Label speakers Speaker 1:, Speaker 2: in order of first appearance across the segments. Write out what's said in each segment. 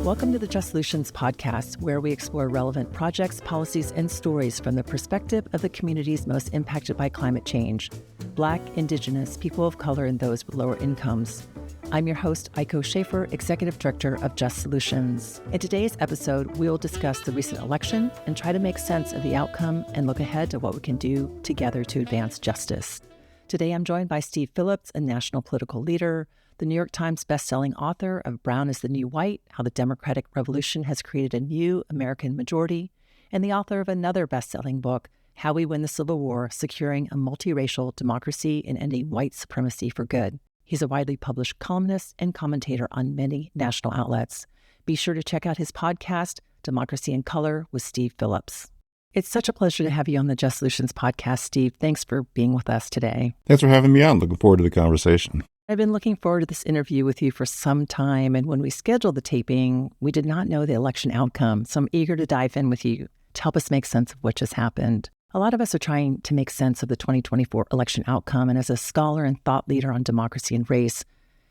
Speaker 1: Welcome to the Just Solutions podcast, where we explore relevant projects, policies, and stories from the perspective of the communities most impacted by climate change: Black, Indigenous, people of color, and those with lower incomes. I'm your host, Aiko Schaefer, Executive Director of Just Solutions. In today's episode, we will discuss the recent election and try to make sense of the outcome and look ahead to what we can do together to advance justice. Today, I'm joined by Steve Phillips, a national political leader, the New York Times bestselling author of Brown is the New White: How the Democratic Revolution Has Created a New American Majority, and the author of another bestselling book, How We Win the Civil War: Securing a Multiracial Democracy and Ending White Supremacy for Good. He's a widely published columnist and commentator on many national outlets. Be sure to check out his podcast, Democracy in Color with Steve Phillips. It's such a pleasure to have you on the Just Solutions podcast, Steve. Thanks for being with us today.
Speaker 2: Thanks for having me on. Looking forward to the conversation.
Speaker 1: I've been looking forward to this interview with you for some time, and when we scheduled the taping, we did not know the election outcome, so I'm eager to dive in with you to help us make sense of what just happened. A lot of us are trying to make sense of the 2024 election outcome, and as a scholar and thought leader on democracy and race,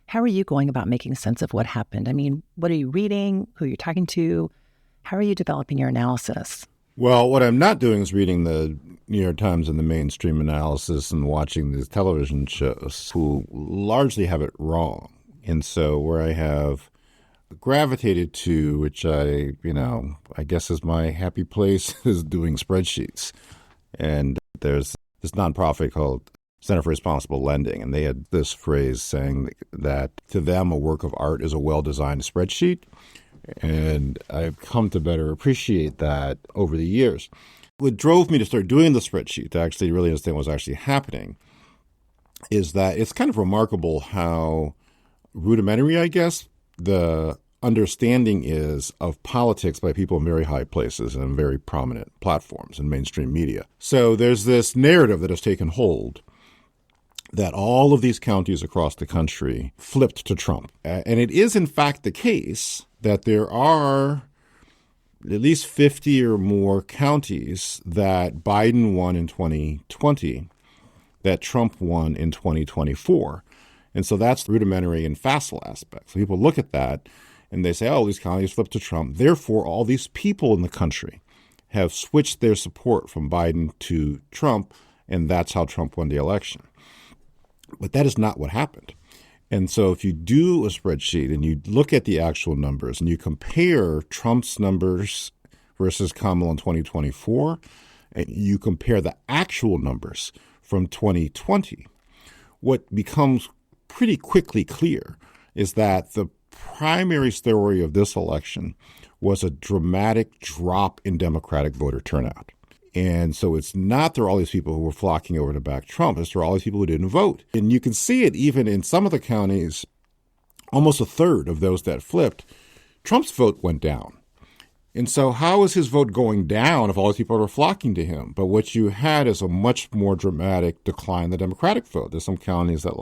Speaker 1: how are you going about making sense of what happened? I mean, what are you reading? Who are you talking to? How are you developing your analysis?
Speaker 2: Well, what I'm not doing is reading the New York Times and the mainstream analysis and watching these television shows who largely have it wrong. And so where I have gravitated to, which I guess is my happy place, is doing spreadsheets. And there's this nonprofit called Center for Responsible Lending, and they had this phrase saying that to them a work of art is a well-designed spreadsheet. And I've come to better appreciate that over the years. What drove me to start doing the spreadsheet, to actually really understand what was actually happening, is that it's kind of remarkable how rudimentary, I guess, the understanding is of politics by people in very high places and very prominent platforms in mainstream media. So there's this narrative that has taken hold that all of these counties across the country flipped to Trump. And it is, in fact, the case that there are at least 50 or more counties that Biden won in 2020 that Trump won in 2024. And so that's rudimentary and facile aspects. So people look at that and they say, oh, these counties flipped to Trump. Therefore, all these people in the country have switched their support from Biden to Trump, and that's how Trump won the election. But that is not what happened. And so if you do a spreadsheet and you look at the actual numbers and you compare Trump's numbers versus Kamala in 2024, and you compare the actual numbers from 2020, what becomes pretty quickly clear is that the primary story of this election was a dramatic drop in Democratic voter turnout. And so it's not there are all these people who were flocking over to back Trump. It's there are all these people who didn't vote. And you can see it even in some of the counties, almost a third of those that flipped, Trump's vote went down. And so how is his vote going down if all these people are flocking to him? But what you had is a much more dramatic decline in the Democratic vote. There's some counties that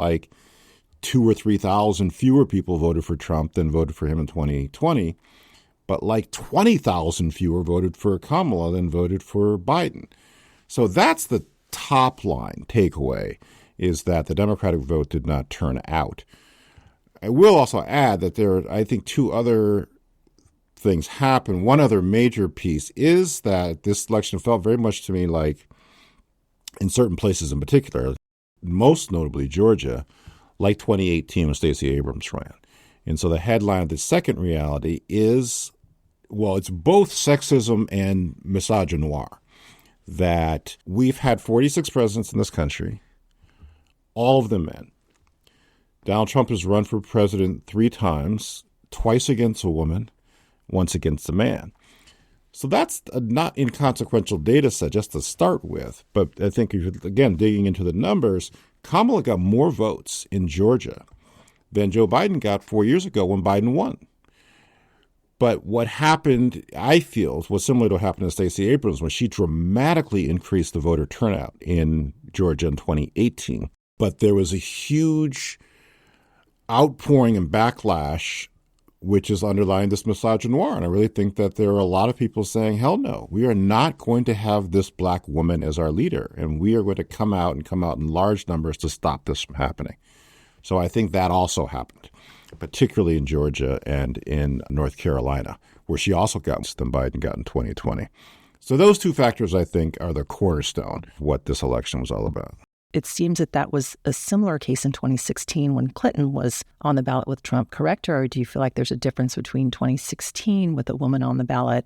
Speaker 2: 2,000 or 3,000 fewer people voted for Trump than voted for him in 2020. But 20,000 fewer voted for Kamala than voted for Biden. So that's the top line takeaway, is that the Democratic vote did not turn out. I will also add that there are, I think, two other things happen. One other major piece is that this election felt very much to me like, in certain places in particular, most notably Georgia, like 2018 when Stacey Abrams ran. And so the headline of the second reality is, well, it's both sexism and misogynoir, that we've had 46 presidents in this country, all of them men. Donald Trump has run for president 3 times, twice against a woman, once against a man. So that's a not inconsequential data set just to start with. But I think, again, digging into the numbers, Kamala got more votes in Georgia than Joe Biden got 4 years ago when Biden won. But what happened, I feel, was similar to what happened to Stacey Abrams when she dramatically increased the voter turnout in Georgia in 2018. But there was a huge outpouring and backlash, which is underlying this misogynoir. And I really think that there are a lot of people saying, hell no, we are not going to have this black woman as our leader. And we are going to come out in large numbers to stop this from happening. So I think that also happened. particularly in Georgia and in North Carolina, where she also got than Biden got in 2020. So those two factors, I think, are the cornerstone of what this election was all about.
Speaker 1: It seems that that was a similar case in 2016 when Clinton was on the ballot with Trump, correct? Or do you feel like there's a difference between 2016 with a woman on the ballot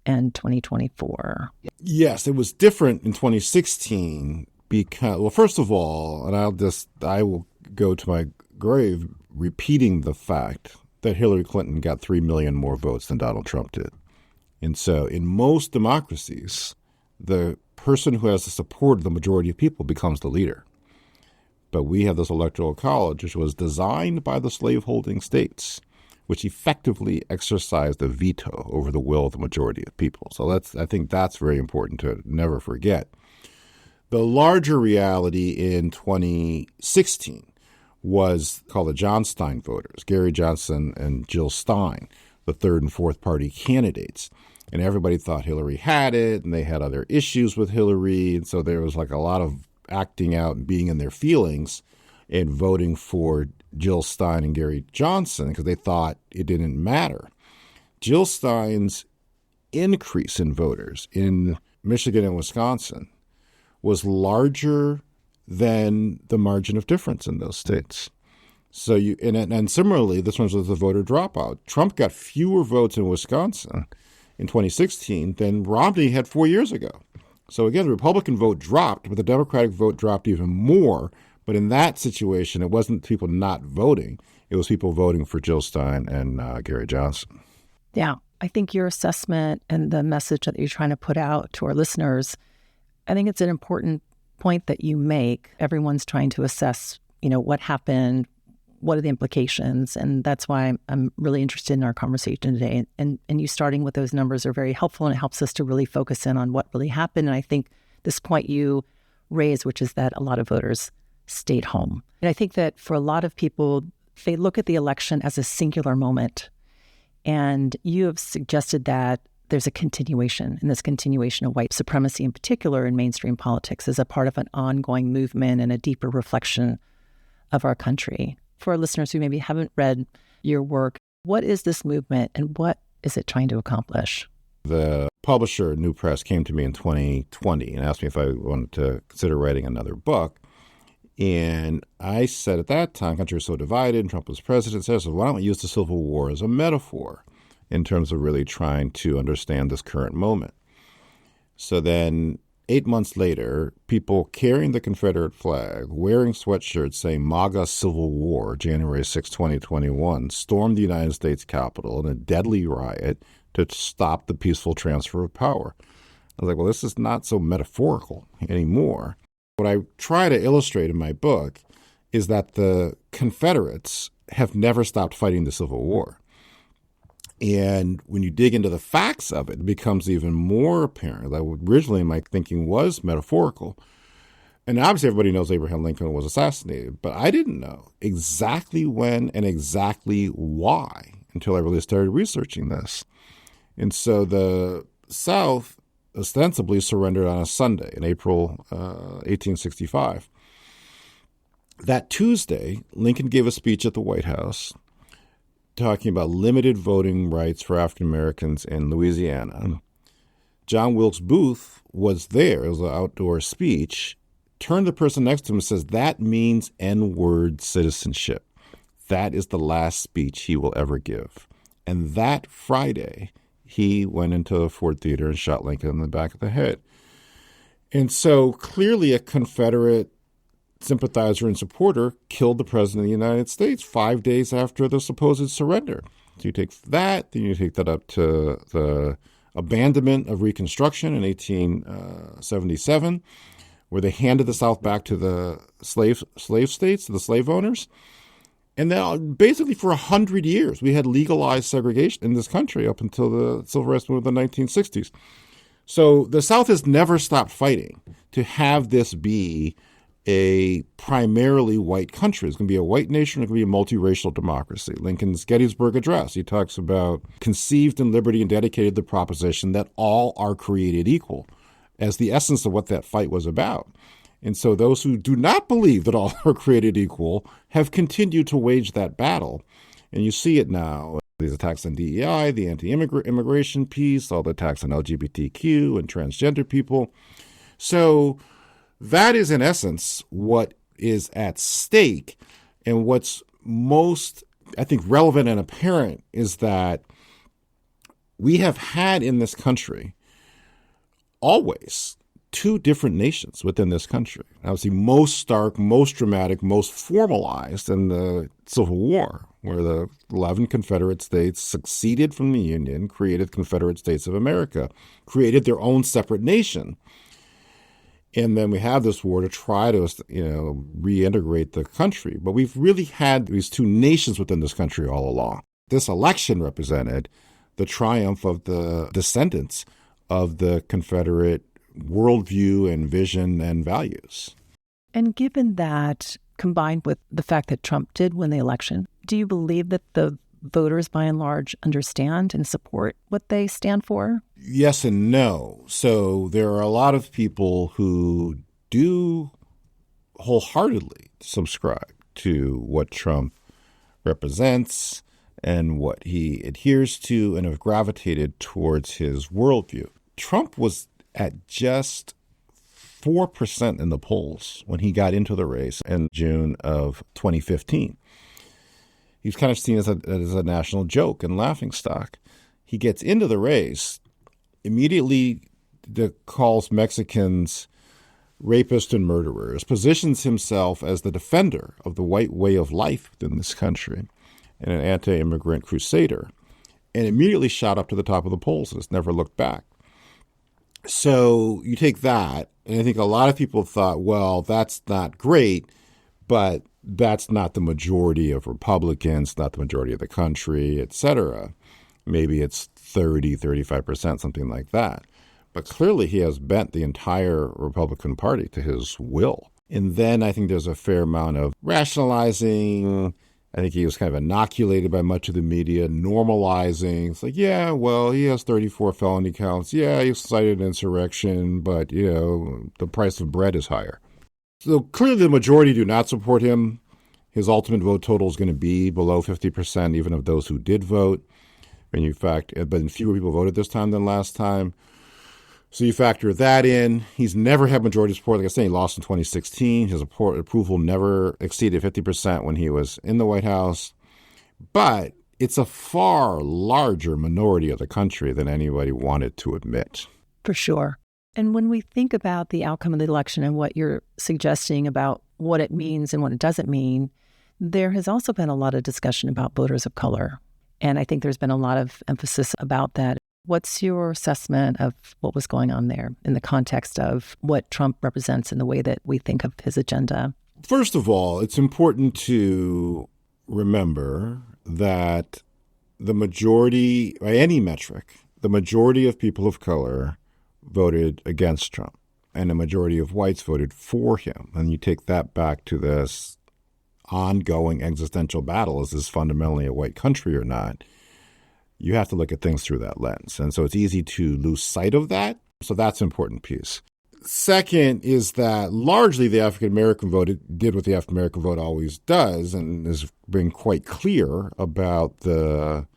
Speaker 1: and 2024?
Speaker 2: Yes, it was different in 2016 because, well, first of all, and I will go to my grave repeating the fact that Hillary Clinton got 3 million more votes than Donald Trump did. And so in most democracies, the person who has the support of the majority of people becomes the leader. But we have this electoral college, which was designed by the slaveholding states, which effectively exercised a veto over the will of the majority of people. So I think that's very important to never forget. The larger reality in 2016 was called the Johnstein voters, Gary Johnson and Jill Stein, the third and fourth party candidates. And everybody thought Hillary had it, and they had other issues with Hillary. And so there was like a lot of acting out and being in their feelings and voting for Jill Stein and Gary Johnson because they thought it didn't matter. Jill Stein's increase in voters in Michigan and Wisconsin was larger than the margin of difference in those states. So and similarly, this one was the voter dropout. Trump got fewer votes in Wisconsin in 2016 than Romney had 4 years ago. So again, the Republican vote dropped, but the Democratic vote dropped even more. But in that situation, it wasn't people not voting. It was people voting for Jill Stein and Gary Johnson.
Speaker 1: Yeah, I think your assessment and the message that you're trying to put out to our listeners, I think it's an important point that you make. Everyone's trying to assess, what happened, what are the implications? And that's why I'm really interested in our conversation today. And you starting with those numbers are very helpful, and it helps us to really focus in on what really happened. And I think this point you raised, which is that a lot of voters stayed home. And I think that for a lot of people, they look at the election as a singular moment. And you have suggested that there's a continuation, and this continuation of white supremacy in particular in mainstream politics is a part of an ongoing movement and a deeper reflection of our country. For our listeners who maybe haven't read your work, what is this movement and what is it trying to accomplish?
Speaker 2: The publisher, New Press, came to me in 2020 and asked me if I wanted to consider writing another book. And I said at that time, country was so divided, and Trump was president, so why don't we use the Civil War as a metaphor in terms of really trying to understand this current moment? So then 8 months later, people carrying the Confederate flag, wearing sweatshirts saying MAGA Civil War, January 6, 2021, stormed the United States Capitol in a deadly riot to stop the peaceful transfer of power. I was like, well, this is not so metaphorical anymore. What I try to illustrate in my book is that the Confederates have never stopped fighting the Civil War. And when you dig into the facts of it, it becomes even more apparent that originally my thinking was metaphorical. And obviously everybody knows Abraham Lincoln was assassinated, but I didn't know exactly when and exactly why until I really started researching this. And so the South ostensibly surrendered on a Sunday in April 1865. That Tuesday, Lincoln gave a speech at the White House talking about limited voting rights for African Americans in Louisiana. John Wilkes Booth was there. It was an outdoor speech. Turned to the person next to him and says, that means N-word citizenship. That is the last speech he will ever give. And that Friday, he went into the Ford Theater and shot Lincoln in the back of the head. And so clearly a Confederate sympathizer and supporter killed the president of the United States 5 days after the supposed surrender. So you take that, then you take that up to the abandonment of Reconstruction in 1877, where they handed the South back to the slave states, to the slave owners. And then basically for 100 years, we had legalized segregation in this country up until the Civil Rights Movement of the 1960s. So the South has never stopped fighting to have this be a primarily white country. It's going to be a white nation. It's going to be a multiracial democracy. Lincoln's Gettysburg Address, he talks about conceived in liberty and dedicated the proposition that all are created equal as the essence of what that fight was about. And so those who do not believe that all are created equal have continued to wage that battle. And you see it now. These attacks on DEI, the anti-immigration piece, all the attacks on LGBTQ and transgender people. So that is, in essence, what is at stake. And what's most, I think, relevant and apparent is that we have had in this country always two different nations within this country. Obviously, most stark, most dramatic, most formalized in the Civil War, where the 11 Confederate states seceded from the Union, created Confederate States of America, created their own separate nation. And then we have this war to try to, reintegrate the country. But we've really had these two nations within this country all along. This election represented the triumph of the descendants of the Confederate worldview and vision and values.
Speaker 1: And given that, combined with the fact that Trump did win the election, do you believe that the voters, by and large, understand and support what they stand for?
Speaker 2: Yes and no. So there are a lot of people who do wholeheartedly subscribe to what Trump represents and what he adheres to and have gravitated towards his worldview. Trump was at just 4% in the polls when he got into the race in June of 2015. He was kind of seen as a national joke and laughingstock. He gets into the race, immediately calls Mexicans rapists and murderers, positions himself as the defender of the white way of life within this country and an anti-immigrant crusader, and immediately shot up to the top of the polls and has never looked back. So you take that, and I think a lot of people thought, well, that's not great, but that's not the majority of Republicans, not the majority of the country, et cetera. Maybe it's 30, 35%, something like that. But clearly he has bent the entire Republican Party to his will. And then I think there's a fair amount of rationalizing. I think he was kind of inoculated by much of the media, normalizing. It's like, yeah, well, he has 34 felony counts. Yeah, he cited insurrection, but, the price of bread is higher. So clearly the majority do not support him. His ultimate vote total is going to be below 50%, even of those who did vote. And but fewer people voted this time than last time. So you factor that in. He's never had majority support. Like I said, he lost in 2016. His approval never exceeded 50% when he was in the White House. But it's a far larger minority of the country than anybody wanted to admit.
Speaker 1: For sure. And when we think about the outcome of the election and what you're suggesting about what it means and what it doesn't mean, there has also been a lot of discussion about voters of color. And I think there's been a lot of emphasis about that. What's your assessment of what was going on there in the context of what Trump represents in the way that we think of his agenda?
Speaker 2: First of all, it's important to remember that the majority, by any metric, the majority of people of color voted against Trump, and a majority of whites voted for him. And you take that back to this ongoing existential battle, is this fundamentally a white country or not? You have to look at things through that lens. And so it's easy to lose sight of that. So that's an important piece. Second is that largely the African-American vote did what the African-American vote always does and has been quite clear about the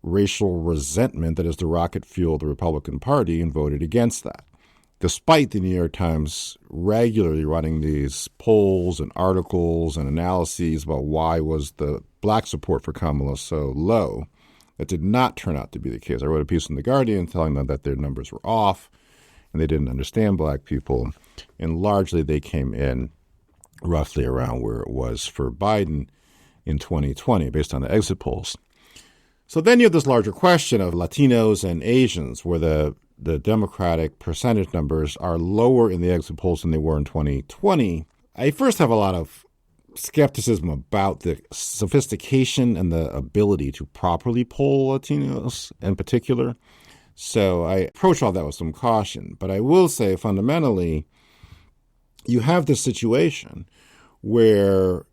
Speaker 2: racial resentment that is the rocket fuel of the Republican Party and voted against that. Despite the New York Times regularly running these polls and articles and analyses about why was the black support for Kamala so low, that did not turn out to be the case. I wrote a piece in The Guardian telling them that their numbers were off and they didn't understand black people. And largely they came in roughly around where it was for Biden in 2020 based on the exit polls. So then you have this larger question of Latinos and Asians, where the Democratic percentage numbers are lower in the exit polls than they were in 2020. I first have a lot of skepticism about the sophistication and the ability to properly poll Latinos in particular. So I approach all that with some caution. But I will say fundamentally, you have this situation where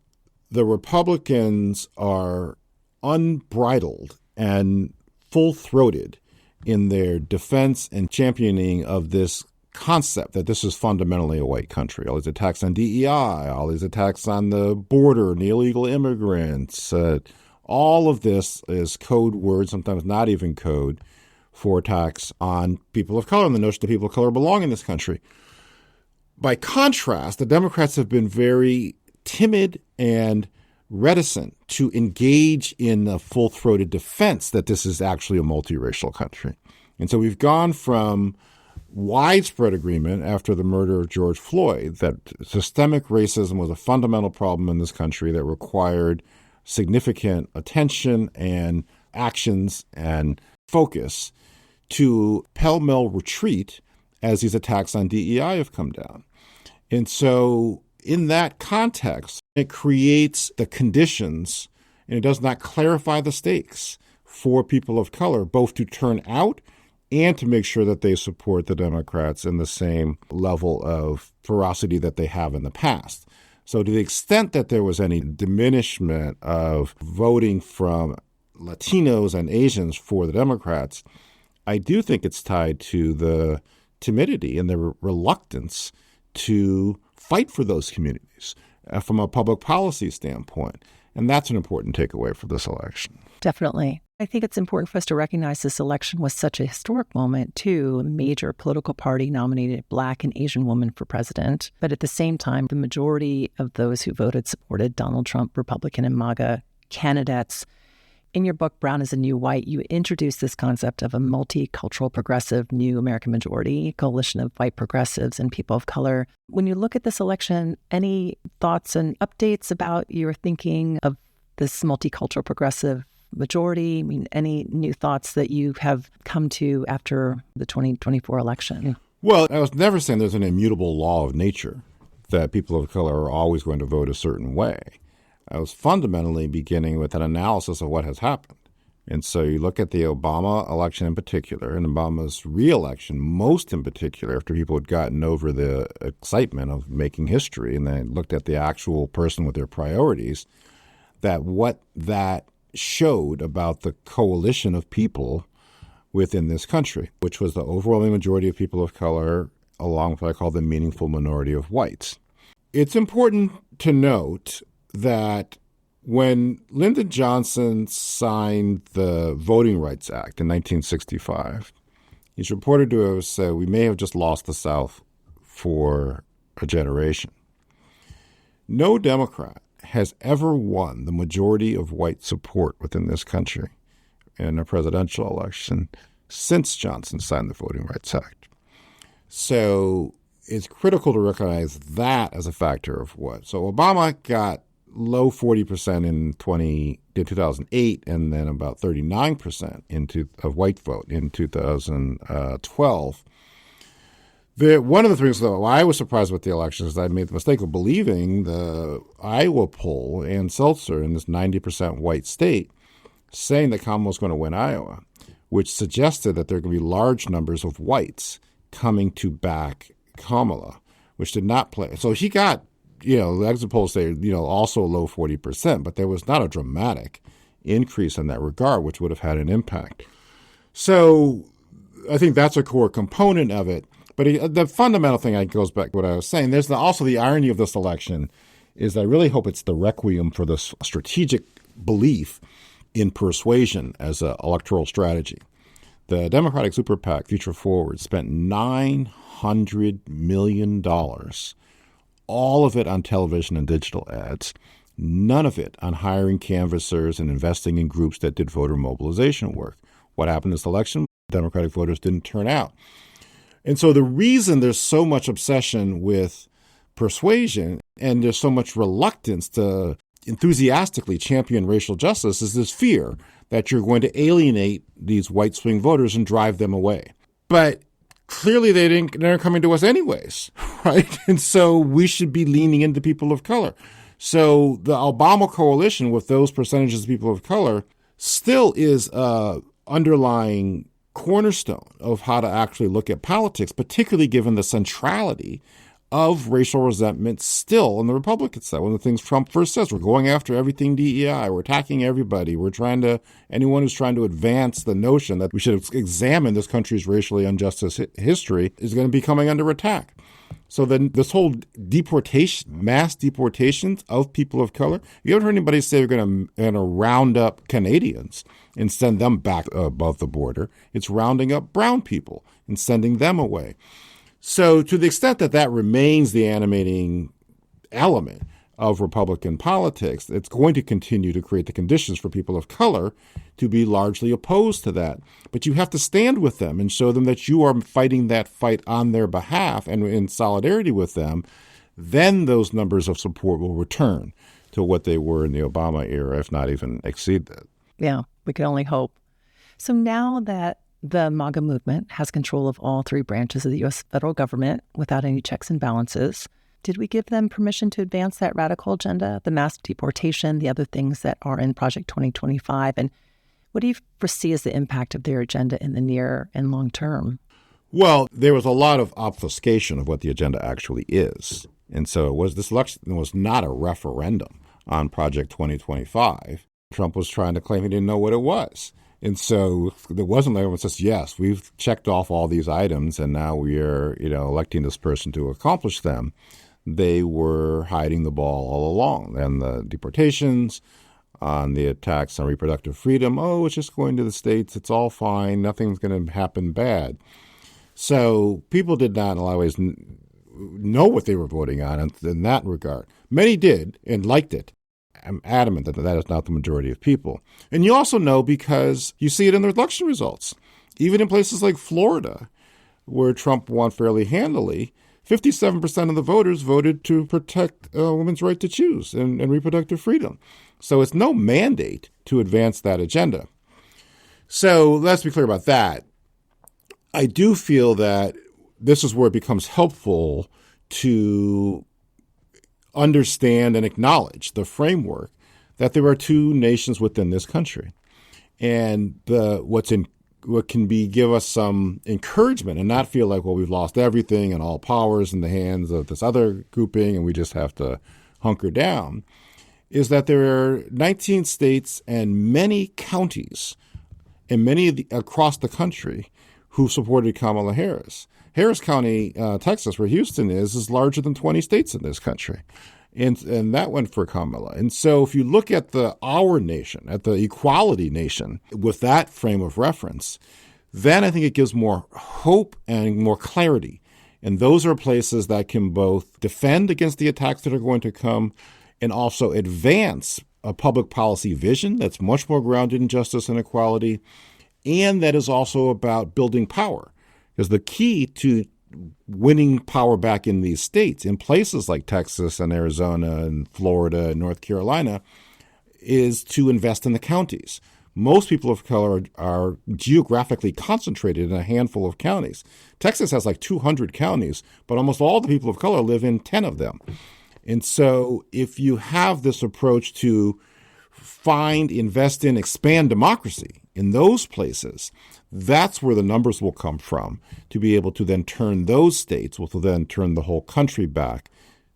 Speaker 2: the Republicans are unbridled and full-throated in their defense and championing of this concept that this is fundamentally a white country. All these attacks on DEI, all these attacks on the border and the illegal immigrants, all of this is code words, sometimes not even code, for attacks on people of color and the notion that people of color belong in this country. By contrast, the Democrats have been very timid and reticent to engage in a full-throated defense that this is actually a multiracial country. And so we've gone from widespread agreement after the murder of George Floyd that systemic racism was a fundamental problem in this country that required significant attention and actions and focus to pell-mell retreat as these attacks on DEI have come down. And so in that context, it creates the conditions, and it does not clarify the stakes for people of color, both to turn out and to make sure that they support the Democrats in the same level of ferocity that they have in the past. So to the extent that there was any diminishment of voting from Latinos and Asians for the Democrats, I do think it's tied to the timidity and the reluctance to fight for those communities from a public policy standpoint. And that's an important takeaway for this election.
Speaker 1: Definitely. I think it's important for us to recognize this election was such a historic moment, too. A major political party nominated a Black and Asian woman for president. But at the same time, the majority of those who voted supported Donald Trump, Republican and MAGA candidates. In your book, Brown is the New White, you introduce this concept of a multicultural, progressive, new American majority, coalition of white progressives and people of color. When you look at this election, any thoughts and updates about your thinking of this multicultural, progressive majority? I mean, any new thoughts that you have come to after the 2024 election?
Speaker 2: Well, I was never saying there's an immutable law of nature that people of color are always going to vote a certain way. I was fundamentally beginning with an analysis of what has happened. And so you look at the Obama election in particular, and Obama's re-election, most in particular, after people had gotten over the excitement of making history, and then looked at the actual person with their priorities, that what that showed about the coalition of people within this country, which was the overwhelming majority of people of color, along with what I call the meaningful minority of whites. It's important to note that when Lyndon Johnson signed the Voting Rights Act in 1965, he's reported to have said, we may have just lost the South for a generation. No Democrat has ever won the majority of white support within this country in a presidential election since Johnson signed the Voting Rights Act. So it's critical to recognize that as a factor of what. So Obama got low 40% in 2008, and then about 39% of white vote in 2012. One of the things, though, I was surprised with the election is I made the mistake of believing the Iowa poll and Seltzer in this 90% white state saying that Kamala was going to win Iowa, which suggested that there are going to be large numbers of whites coming to back Kamala, which did not play. So he got, the exit polls say, also low 40%, but there was not a dramatic increase in that regard, which would have had an impact. So I think that's a core component of it. But the fundamental thing goes back to what I was saying. There's also the irony of this election is I really hope it's the requiem for this strategic belief in persuasion as an electoral strategy. The Democratic Super PAC, Future Forward, spent $900 million, all of it on television and digital ads, none of it on hiring canvassers and investing in groups that did voter mobilization work. What happened this election? Democratic voters didn't turn out. And so the reason there's so much obsession with persuasion and there's so much reluctance to enthusiastically champion racial justice is this fear that you're going to alienate these white swing voters and drive them away. But clearly they're coming to us anyways, right? And so we should be leaning into people of color. So the Obama coalition with those percentages of people of color still is a underlying cornerstone of how to actually look at politics, particularly given the centrality of racial resentment still on the Republican side. One of the things Trump first says, we're going after everything DEI, we're attacking everybody, anyone who's trying to advance the notion that we should examine this country's racially unjust history is going to be coming under attack. So then this whole mass deportations of people of color, you haven't heard anybody say they're going to round up Canadians and send them back above the border. It's rounding up brown people and sending them away. So to the extent that that remains the animating element of Republican politics, it's going to continue to create the conditions for people of color to be largely opposed to that. But you have to stand with them and show them that you are fighting that fight on their behalf and in solidarity with them. Then those numbers of support will return to what they were in the Obama era, if not even exceed that.
Speaker 1: Yeah, we can only hope. So now that the MAGA movement has control of all three branches of the U.S. federal government without any checks and balances, did we give them permission to advance that radical agenda, the mass deportation, the other things that are in Project 2025? And what do you foresee as the impact of their agenda in the near and long term?
Speaker 2: Well, there was a lot of obfuscation of what the agenda actually is. And so this election was not a referendum on Project 2025. Trump was trying to claim he didn't know what it was. And so there wasn't like everyone says, yes, we've checked off all these items and now we are, electing this person to accomplish them. They were hiding the ball all along. And the deportations, on the attacks on reproductive freedom, it's just going to the states. It's all fine. Nothing's going to happen bad. So people did not in a lot of ways know what they were voting on in that regard. Many did and liked it. I'm adamant that that is not the majority of people. And you also know because you see it in the election results. Even in places like Florida, where Trump won fairly handily, 57% of the voters voted to protect a women's right to choose and reproductive freedom. So it's no mandate to advance that agenda. So let's be clear about that. I do feel that this is where it becomes helpful to understand and acknowledge the framework that there are two nations within this country. And what can give us some encouragement and not feel like, well, we've lost everything and all powers in the hands of this other grouping and we just have to hunker down, is that there are 19 states and many counties and across the country who supported Kamala Harris. Harris County, Texas, where Houston is larger than 20 states in this country. And that went for Kamala. And so if you look at our nation, at the equality nation, with that frame of reference, then I think it gives more hope and more clarity. And those are places that can both defend against the attacks that are going to come and also advance a public policy vision that's much more grounded in justice and equality, and that is also about building power. Because the key to winning power back in these states, in places like Texas and Arizona and Florida and North Carolina, is to invest in the counties. Most people of color are geographically concentrated in a handful of counties. Texas has like 200 counties, but almost all the people of color live in 10 of them. And so if you have this approach to invest in, expand democracy in those places, that's where the numbers will come from to be able to then turn those states, which will then turn the whole country back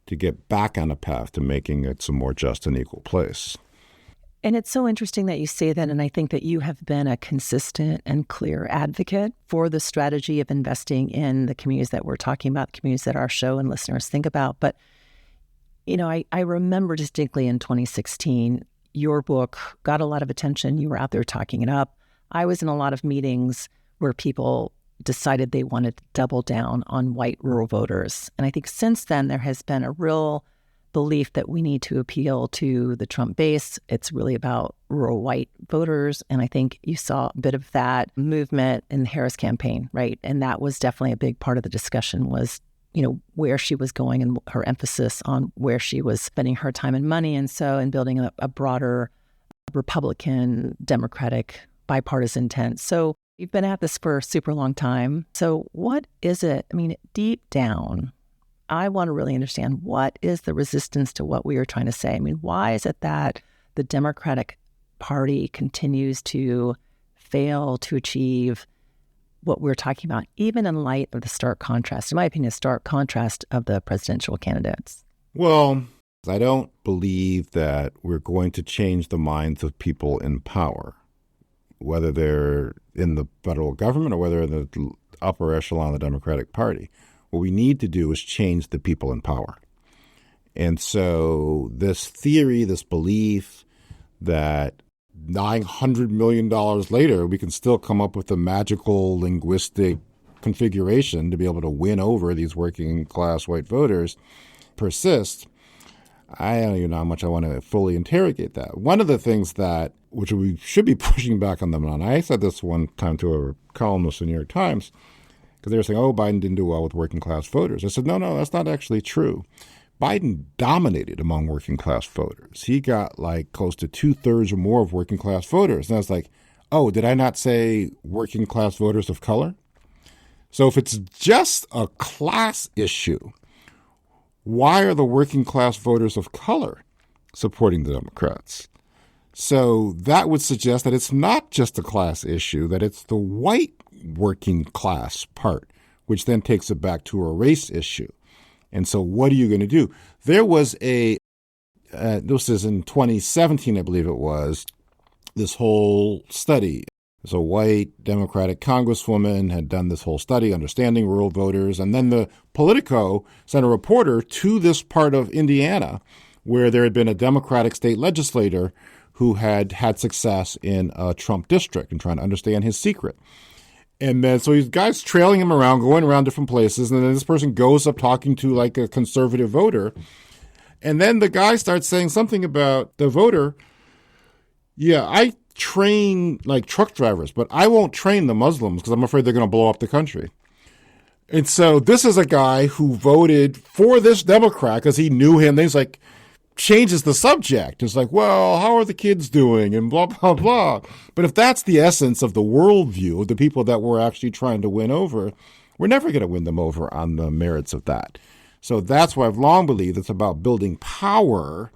Speaker 2: to get back on a path to making it a more just and equal place.
Speaker 1: And it's so interesting that you say that, and I think that you have been a consistent and clear advocate for the strategy of investing in the communities that we're talking about, the communities that our show and listeners think about. But, I remember distinctly in 2016, your book got a lot of attention. You were out there talking it up. I was in a lot of meetings where people decided they wanted to double down on white rural voters. And I think since then, there has been a real belief that we need to appeal to the Trump base. It's really about rural white voters. And I think you saw a bit of that movement in the Harris campaign, right? And that was definitely a big part of the discussion was, where she was going and her emphasis on where she was spending her time and money. And so in building a broader Republican, Democratic, bipartisan tent. So you've been at this for a super long time. So what is it? Deep down, I want to really understand what is the resistance to what we are trying to say. Why is it that the Democratic Party continues to fail to achieve what we're talking about, even in light of the stark contrast, in my opinion, stark contrast of the presidential candidates?
Speaker 2: Well, I don't believe that we're going to change the minds of people in power, whether they're in the federal government or whether they're in the upper echelon of the Democratic Party. What we need to do is change the people in power. And so this theory, this belief that $900 million later, we can still come up with a magical linguistic configuration to be able to win over these working class white voters persists. I don't even know how much I want to fully interrogate that. One of the things that, which we should be pushing back on them on, I said this one time to a columnist in the New York Times, because they were saying, oh, Biden didn't do well with working class voters. I said, no, that's not actually true. Biden dominated among working class voters. He got like close to 2/3 or more of working class voters. And I was like, oh, did I not say working class voters of color? So if it's just a class issue, why are the working class voters of color supporting the Democrats? So that would suggest that it's not just a class issue, that it's the white working class part, which then takes it back to a race issue. And so what are you going to do? There was this is in 2017, I believe it was, this whole study. So a white Democratic congresswoman had done this whole study, understanding rural voters. And then the Politico sent a reporter to this part of Indiana where there had been a Democratic state legislator who had had success in a Trump district and trying to understand his secret. And then so these guys trailing him around, going around different places. And then this person goes up talking to like a conservative voter. And then the guy starts saying something about the voter. Yeah, I train like truck drivers, but I won't train the Muslims because I'm afraid they're going to blow up the country. And so this is a guy who voted for this Democrat because he knew him. Then he's like, changes the subject. It's like, well, how are the kids doing? And blah, blah, blah. But if that's the essence of the worldview of the people that we're actually trying to win over, we're never going to win them over on the merits of that. So that's why I've long believed it's about building power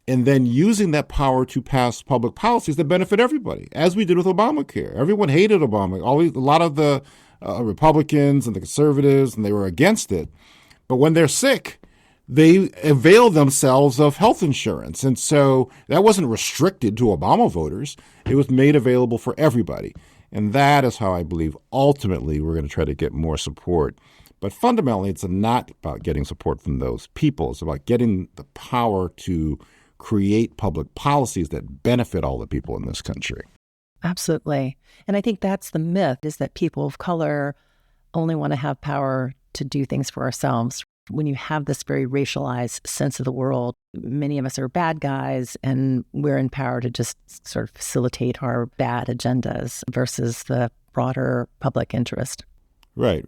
Speaker 2: and then using that power to pass public policies that benefit everybody, as we did with Obamacare. Everyone hated Obama. A lot of the Republicans and the conservatives, and they were against it. But when they're sick, they avail themselves of health insurance. And so that wasn't restricted to Obama voters. It was made available for everybody. And that is how I believe ultimately we're going to try to get more support. But fundamentally, it's not about getting support from those people. It's about getting the power to create public policies that benefit all the people in this country.
Speaker 1: Absolutely. And I think that's the myth, is that people of color only want to have power to do things for ourselves. When you have this very racialized sense of the world, many of us are bad guys and we're in power to just sort of facilitate our bad agendas versus the broader public interest.
Speaker 2: Right.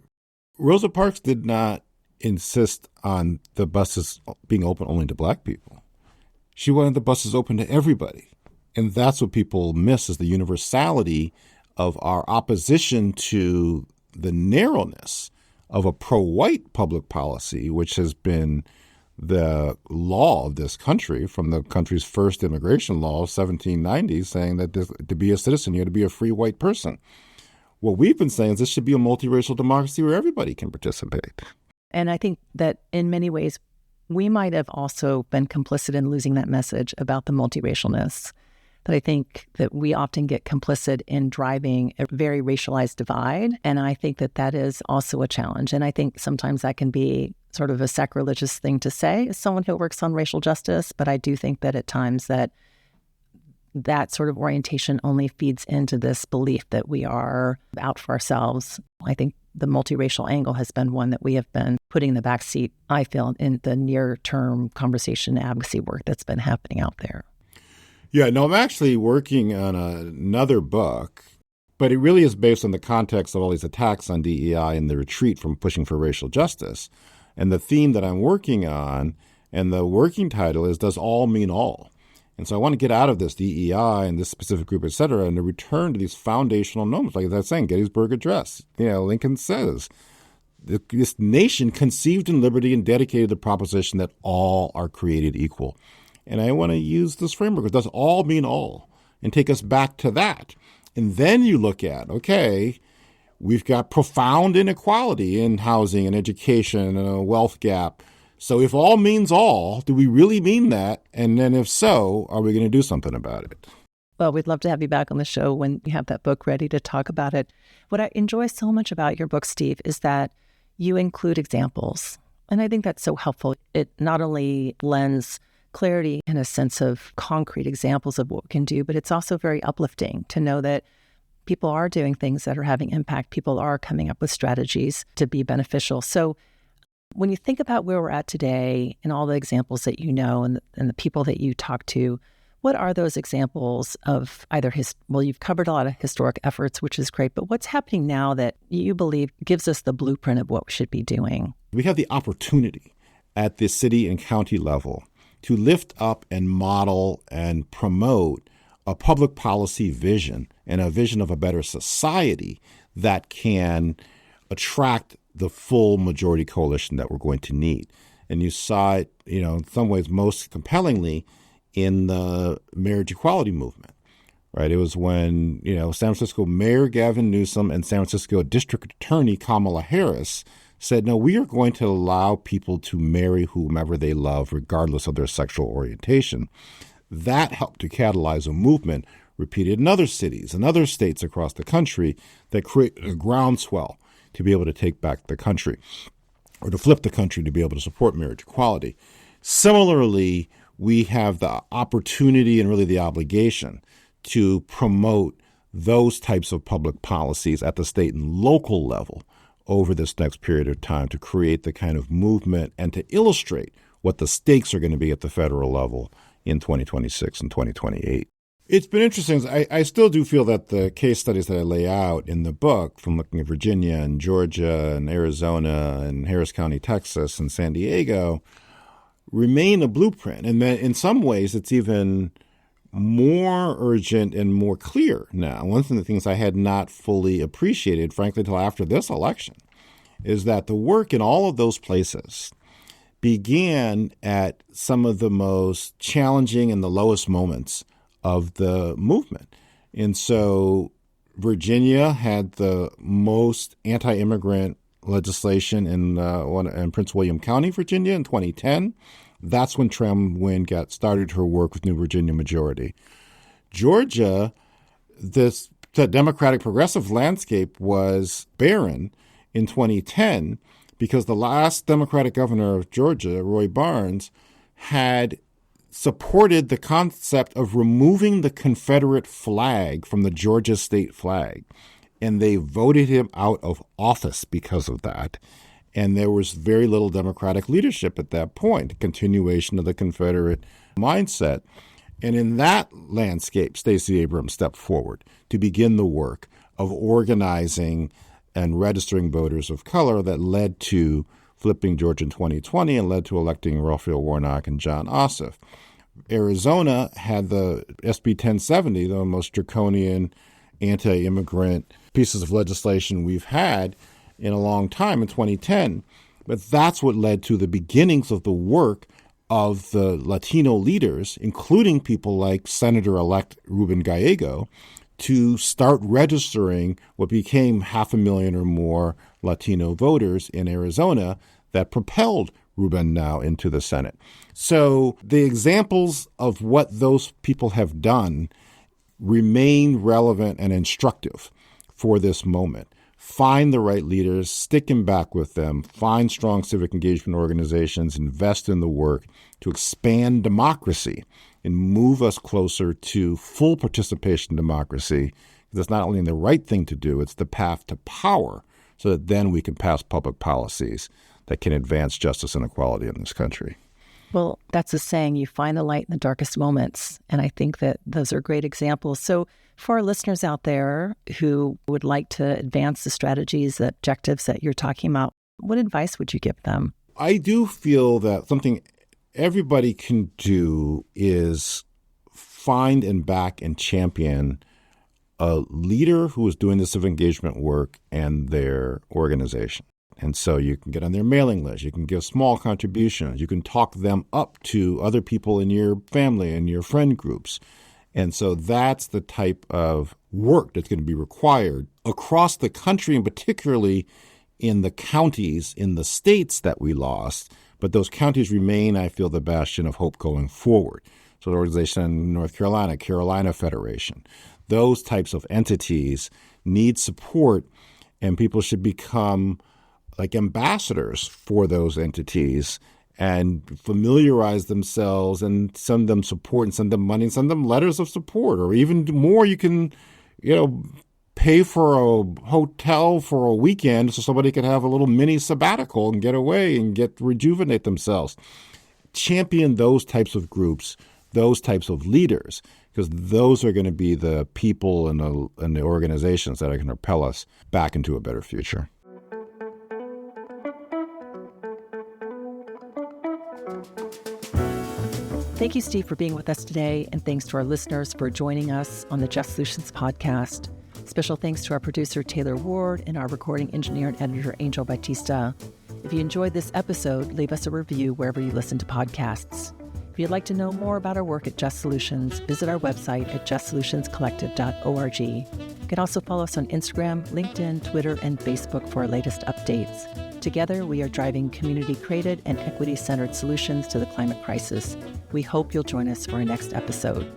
Speaker 2: Rosa Parks did not insist on the buses being open only to black people. She wanted the buses open to everybody. And that's what people miss, is the universality of our opposition to the narrowness of a pro-white public policy, which has been the law of this country from the country's first immigration law of 1790, saying that to be a citizen, you had to be a free white person. What we've been saying is this should be a multiracial democracy where everybody can participate.
Speaker 1: And I think that in many ways, we might have also been complicit in losing that message about the multiracialness. That I think that we often get complicit in driving a very racialized divide. And I think that that is also a challenge. And I think sometimes that can be sort of a sacrilegious thing to say as someone who works on racial justice. But I do think that at times that sort of orientation only feeds into this belief that we are out for ourselves. I think the multiracial angle has been one that we have been putting in the backseat, I feel, in the near-term conversation and advocacy work that's been happening out there.
Speaker 2: Yeah, no, I'm actually working on another book, but it really is based on the context of all these attacks on DEI and the retreat from pushing for racial justice. And the theme that I'm working on, and the working title is, Does All Mean All? And so I want to get out of this DEI and this specific group, et cetera, and to return to these foundational norms. Like I was saying, Gettysburg Address, Lincoln says, this nation conceived in liberty and dedicated to the proposition that all are created equal. And I want to use this framework. It does all mean all, and take us back to that. And then you look at, okay, we've got profound inequality in housing and education and a wealth gap. So if all means all, do we really mean that? And then if so, are we going to do something about it?
Speaker 1: Well, we'd love to have you back on the show when you have that book ready to talk about it. What I enjoy so much about your book, Steve, is that you include examples. And I think that's so helpful. It not only lends clarity and a sense of concrete examples of what we can do, but it's also very uplifting to know that people are doing things that are having impact. People are coming up with strategies to be beneficial. So when you think about where we're at today and all the examples that you know and the people that you talk to, what are those examples of either you've covered a lot of historic efforts, which is great, but what's happening now that you believe gives us the blueprint of what we should be doing?
Speaker 2: We have the opportunity at the city and county level to lift up and model and promote a public policy vision and a vision of a better society that can attract the full majority coalition that we're going to need. And you saw it, in some ways most compellingly in the marriage equality movement, right? It was when, San Francisco Mayor Gavin Newsom and San Francisco District Attorney Kamala Harris said, no, we are going to allow people to marry whomever they love, regardless of their sexual orientation. That helped to catalyze a movement repeated in other cities and other states across the country that created a groundswell to be able to take back the country or to flip the country to be able to support marriage equality. Similarly, we have the opportunity and really the obligation to promote those types of public policies at the state and local level over this next period of time to create the kind of movement and to illustrate what the stakes are going to be at the federal level in 2026 and 2028. It's been interesting. I still do feel that the case studies that I lay out in the book, from looking at Virginia and Georgia and Arizona and Harris County, Texas, and San Diego, remain a blueprint. And that in some ways, it's even more urgent and more clear now. One of the things I had not fully appreciated, frankly, until after this election, is that the work in all of those places began at some of the most challenging and the lowest moments of the movement. And so Virginia had the most anti-immigrant legislation in Prince William County, Virginia, in 2010. That's when Tram Nguyen got started her work with New Virginia Majority. Georgia, the Democratic progressive landscape was barren in 2010 because the last Democratic governor of Georgia, Roy Barnes, had supported the concept of removing the Confederate flag from the Georgia state flag. And they voted him out of office because of that. And there was very little Democratic leadership at that point, a continuation of the Confederate mindset. And in that landscape, Stacey Abrams stepped forward to begin the work of organizing and registering voters of color that led to flipping Georgia in 2020 and led to electing Raphael Warnock and John Ossoff. Arizona had the SB 1070, the most draconian anti-immigrant pieces of legislation we've had in a long time in 2010. But that's what led to the beginnings of the work of the Latino leaders, including people like Senator-elect Ruben Gallego, to start registering what became 500,000 or more Latino voters in Arizona that propelled Ruben now into the Senate. So the examples of what those people have done remain relevant and instructive for this moment. Find the right leaders, stick in back with them, find strong civic engagement organizations, invest in the work to expand democracy and move us closer to full participation democracy. That's not only the right thing to do, it's the path to power so that then we can pass public policies that can advance justice and equality in this country.
Speaker 1: Well, that's a saying, you find the light in the darkest moments. And I think that those are great examples. So for our listeners out there who would like to advance the strategies, the objectives that you're talking about, what advice would you give them?
Speaker 2: I do feel that something everybody can do is find and back and champion a leader who is doing the civic engagement work and their organization. And so you can get on their mailing list. You can give small contributions. You can talk them up to other people in your family and your friend groups. And so that's the type of work that's going to be required across the country, and particularly in the counties, in the states that we lost. But those counties remain, I feel, the bastion of hope going forward. So the organization in North Carolina, Carolina Federation, those types of entities need support, and people should become like ambassadors for those entities and familiarize themselves and send them support and send them money and send them letters of support. Or even more, you can, pay for a hotel for a weekend so somebody could have a little mini sabbatical and get away and rejuvenate themselves. Champion those types of groups, those types of leaders, because those are going to be the people and the organizations that are going to propel us back into a better future.
Speaker 1: Thank you, Steve, for being with us today, and thanks to our listeners for joining us on the Just Solutions podcast. Special thanks to our producer, Tayler Ward, and our recording engineer and editor, Angel Batista. If you enjoyed this episode, leave us a review wherever you listen to podcasts. If you'd like to know more about our work at Just Solutions, visit our website at justsolutionscollective.org. You can also follow us on Instagram, LinkedIn, Twitter, and Facebook for our latest updates. Together, we are driving community-created and equity-centered solutions to the climate crisis. We hope you'll join us for our next episode.